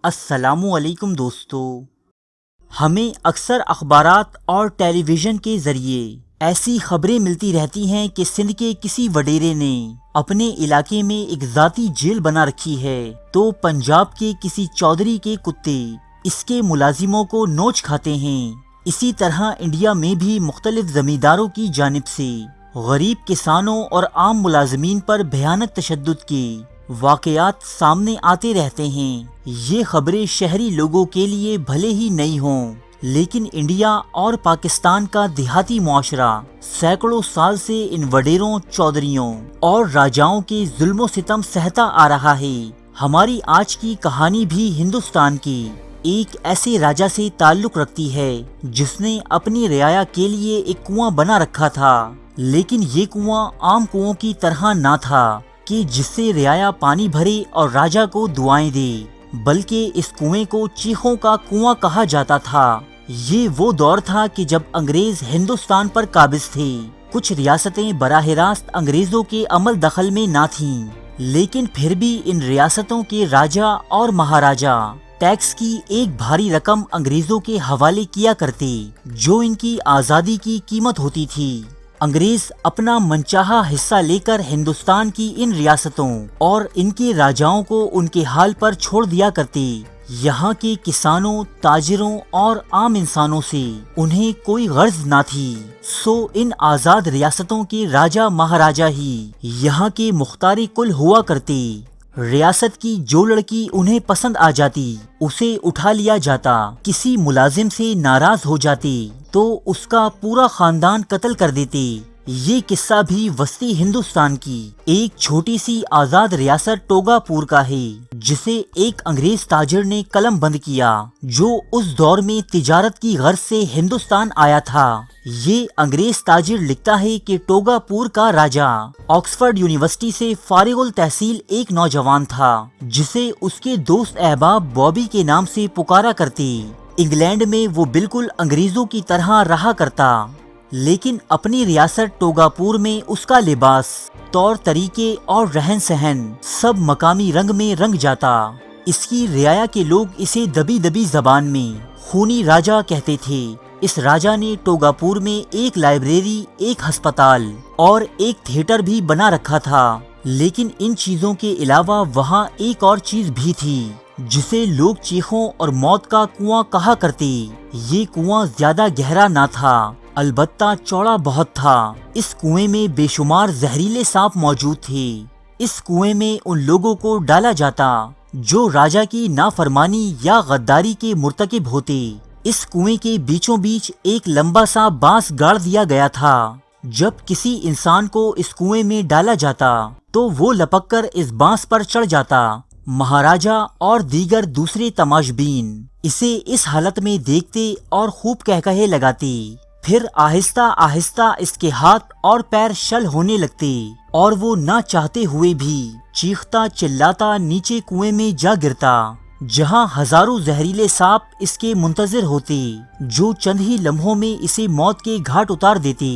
السلام علیکم دوستو، ہمیں اکثر اخبارات اور ٹیلی ویژن کے ذریعے ایسی خبریں ملتی رہتی ہیں کہ سندھ کے کسی وڈیرے نے اپنے علاقے میں ایک ذاتی جیل بنا رکھی ہے تو پنجاب کے کسی چودھری کے کتے اس کے ملازموں کو نوچ کھاتے ہیں۔ اسی طرح انڈیا میں بھی مختلف زمینداروں کی جانب سے غریب کسانوں اور عام ملازمین پر بھیانک تشدد کے واقعات سامنے آتے رہتے ہیں۔ یہ خبریں شہری لوگوں کے لیے بھلے ہی نئی ہوں، لیکن انڈیا اور پاکستان کا دیہاتی معاشرہ سینکڑوں سال سے ان وڈیروں، چودھریوں اور راجاؤں کے ظلم و ستم سہتا آ رہا ہے۔ ہماری آج کی کہانی بھی ہندوستان کی ایک ایسے راجا سے تعلق رکھتی ہے جس نے اپنی رعایا کے لیے ایک کنواں بنا رکھا تھا، لیکن یہ کنواں عام کنووں کی طرح نہ تھا کہ جس سے رعایا پانی بھرے اور راجا کو دعائیں دے، بلکہ اس کنویں کو چیخوں کا کنواں کہا جاتا تھا۔ یہ وہ دور تھا کہ جب انگریز ہندوستان پر قابض تھے۔ کچھ ریاستیں براہ راست انگریزوں کے عمل دخل میں نہ تھیں، لیکن پھر بھی ان ریاستوں کے راجا اور مہاراجا ٹیکس کی ایک بھاری رقم انگریزوں کے حوالے کیا کرتے، جو ان کی آزادی کی قیمت ہوتی تھی۔ انگریز اپنا منچاہا حصہ لے کر ہندوستان کی ان ریاستوں اور ان کے راجاؤں کو ان کے حال پر چھوڑ دیا کرتے۔ یہاں کے کسانوں، تاجروں اور عام انسانوں سے انہیں کوئی غرض نہ تھی، سو ان آزاد ریاستوں کے راجا مہاراجا ہی یہاں کے مختار کل ہوا کرتے۔ ریاست کی جو لڑکی انہیں پسند آ جاتی اسے اٹھا لیا جاتا، کسی ملازم سے ناراض ہو جاتے تو اس کا پورا خاندان قتل کر دیتے۔ یہ قصہ بھی وسطی ہندوستان کی ایک چھوٹی سی آزاد ریاست ٹوگا پور کا ہے، جسے ایک انگریز تاجر نے قلم بند کیا جو اس دور میں تجارت کی غرض سے ہندوستان آیا تھا۔ یہ انگریز تاجر لکھتا ہے کہ ٹوگا پور کا راجا آکسفورڈ یونیورسٹی سے فارغ التحصیل ایک نوجوان تھا جسے اس کے دوست احباب بابی کے نام سے پکارا کرتے۔ انگلینڈ میں وہ بالکل انگریزوں کی طرح رہا کرتا، لیکن اپنی ریاست ٹوگا پور میں اس کا لباس، طور طریقے اور رہن سہن سب مقامی رنگ میں رنگ جاتا۔ اس کی رعایا کے لوگ اسے دبی دبی زبان میں خونی راجا کہتے تھے۔ اس راجا نے ٹوگا پور میں ایک لائبریری، ایک ہسپتال اور ایک تھیٹر بھی بنا رکھا تھا، لیکن ان چیزوں کے علاوہ وہاں ایک اور چیز بھی تھی جسے لوگ چیخوں اور موت کا کنواں کہا کرتے۔ یہ کنواں زیادہ گہرا نہ تھا، البتہ چوڑا بہت تھا۔ اس کنویں میں بے شمار زہریلے سانپ موجود تھے۔ اس کنویں میں ان لوگوں کو ڈالا جاتا جو راجا کی نافرمانی یا غداری کے مرتکب ہوتے۔ اس کنویں کے بیچوں بیچ ایک لمبا سا بانس گاڑ دیا گیا تھا۔ جب کسی انسان کو اس کنویں میں ڈالا جاتا تو وہ لپک کر اس بانس پر چڑھ جاتا۔ مہاراجا اور دیگر دوسرے تماشبین اسے اس حالت میں دیکھتے اور خوب کہکہے لگاتے۔ پھر آہستہ آہستہ اس کے ہاتھ اور پیر شل ہونے لگتے اور وہ نہ چاہتے ہوئے بھی چیختا چلاتا نیچے کنویں میں جا گرتا، جہاں ہزاروں زہریلے سانپ اس کے منتظر ہوتے جو چند ہی لمحوں میں اسے موت کے گھاٹ اتار دیتے۔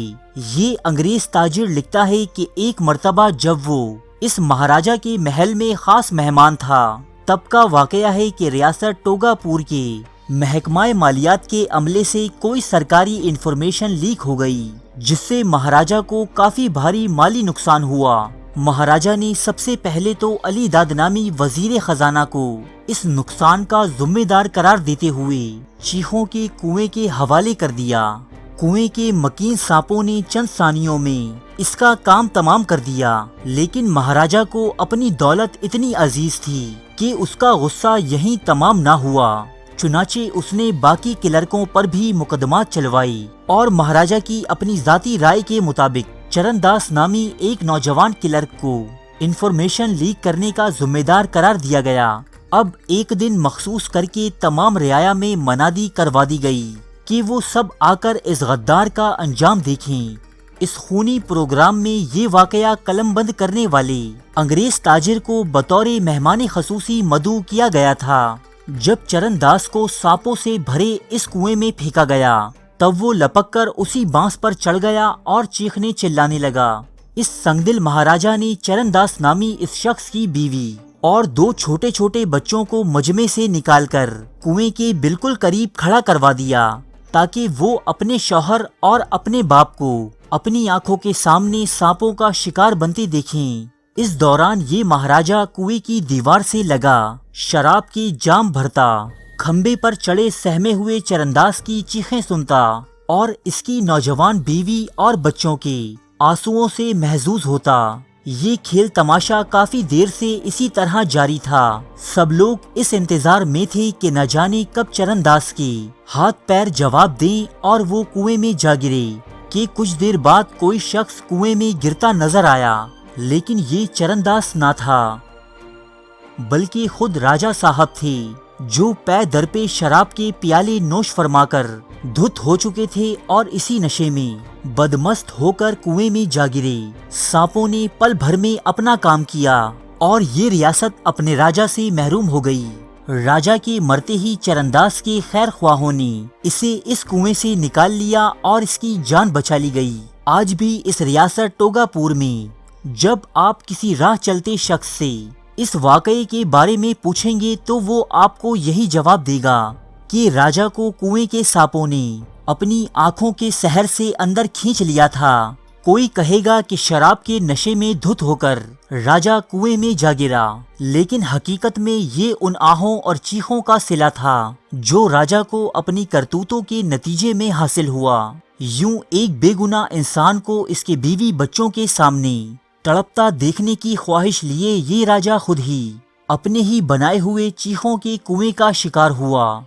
یہ انگریز تاجر لکھتا ہے کہ ایک مرتبہ جب وہ اس مہاراجا کے محل میں خاص مہمان تھا، تب کا واقعہ ہے کہ ریاست ٹوگا پور کے محکمہ مالیات کے عملے سے کوئی سرکاری انفارمیشن لیک ہو گئی، جس سے مہاراجا کو کافی بھاری مالی نقصان ہوا۔ مہاراجا نے سب سے پہلے تو علی داد نامی وزیر خزانہ کو اس نقصان کا ذمہ دار قرار دیتے ہوئے چیخوں کے کنویں کے حوالے کر دیا۔ کنویں کے مکین سانپوں نے چند ثانیوں میں اس کا کام تمام کر دیا، لیکن مہاراجا کو اپنی دولت اتنی عزیز تھی کہ اس کا غصہ یہیں تمام نہ ہوا۔ چنانچہ اس نے باقی کلرکوں پر بھی مقدمات چلوائی اور مہاراجا کی اپنی ذاتی رائے کے مطابق چرن داس نامی ایک نوجوان کلرک کو انفارمیشن لیک کرنے کا ذمہ دار قرار دیا گیا۔ اب ایک دن مخصوص کر کے تمام رعایا میں منادی کروا دی گئی کہ وہ سب آ کر اس غدار کا انجام دیکھیں۔ اس خونی پروگرام میں یہ واقعہ قلم بند کرنے والے انگریز تاجر کو بطور مہمان خصوصی مدعو کیا گیا تھا۔ جب چرن داس کو سانپوں سے بھرے اس کنویں میں پھینکا گیا، تب وہ لپک کر اسی بانس پر چڑھ گیا اور چیخنے چلانے لگا۔ اس سنگدل مہاراجا نے چرن داس نامی اس شخص کی بیوی اور 2 چھوٹے چھوٹے بچوں کو مجمع سے نکال کر کنویں کے بالکل قریب کھڑا کروا دیا تاکہ وہ اپنے شوہر اور اپنے باپ کو اپنی آنکھوں کے سامنے سانپوں کا شکار بنتے دیکھیں۔ اس دوران یہ مہاراجہ کنویں کی دیوار سے لگا شراب کی جام بھرتا، کھمبے پر چڑھے سہمے ہوئے چرنداز کی چیخیں سنتا اور اس کی نوجوان بیوی اور بچوں کے آنسوؤں سے محظوظ ہوتا۔ یہ کھیل تماشا کافی دیر سے اسی طرح جاری تھا۔ سب لوگ اس انتظار میں تھے کہ نہ جانے کب چرنداز کے ہاتھ پیر جواب دیں اور وہ کنویں میں جا گرے کہ کچھ دیر بعد کوئی شخص کنویں میں گرتا نظر آیا، لیکن یہ چرنداز نہ تھا بلکہ خود راجہ صاحب تھے، جو پے در پہ شراب کے پیالے نوش فرما کر دھت ہو چکے تھے اور اسی نشے میں بدمست ہو کر کنویں میں جا گرے۔ سانپوں نے پل بھر میں اپنا کام کیا اور یہ ریاست اپنے راجہ سے محروم ہو گئی۔ راجہ کے مرتے ہی چرنداز کے خیر خواہوں نے اسے اس کنویں سے نکال لیا اور اس کی جان بچا لی گئی۔ آج بھی اس ریاست ٹوگا پور میں جب آپ کسی راہ چلتے شخص سے اس واقعے کے بارے میں پوچھیں گے تو وہ آپ کو یہی جواب دے گا کہ راجہ کو کنویں کے سانپوں نے اپنی آنکھوں کے سحر سے اندر کھینچ لیا تھا۔ کوئی کہے گا کہ شراب کے نشے میں دھت ہو کر راجہ کنویں میں جا گرا، لیکن حقیقت میں یہ ان آہوں اور چیخوں کا صلہ تھا جو راجہ کو اپنی کرتوتوں کے نتیجے میں حاصل ہوا۔ یوں ایک بے گناہ انسان کو اس کے بیوی بچوں کے سامنے تڑپتا دیکھنے کی خواہش لیے یہ راجہ خود ہی اپنے ہی بنائے ہوئے چیخوں کے کنویں کا شکار ہوا۔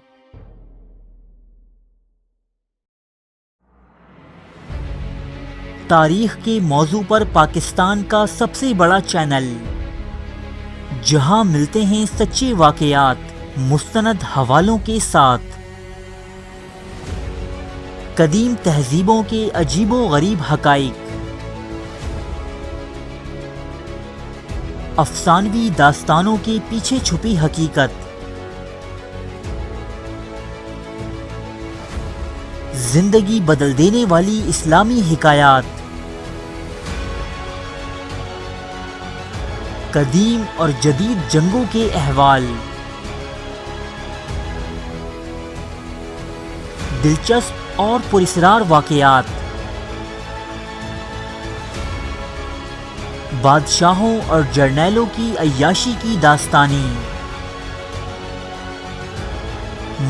تاریخ کے موضوع پر پاکستان کا سب سے بڑا چینل، جہاں ملتے ہیں سچے واقعات مستند حوالوں کے ساتھ، قدیم تہذیبوں کے عجیب و غریب حقائق، افسانوی داستانوں کے پیچھے چھپی حقیقت، زندگی بدل دینے والی اسلامی حکایات، قدیم اور جدید جنگوں کے احوال، دلچسپ اور پراسرار واقعات، بادشاہوں اور جرنیلوں کی عیاشی کی داستانیں،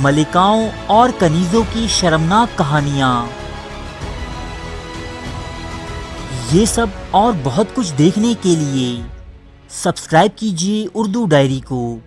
ملکاؤں اور کنیزوں کی شرمناک کہانیاں، یہ سب اور بہت کچھ دیکھنے کے لیے سبسکرائب کیجیے اردو ڈائری کو۔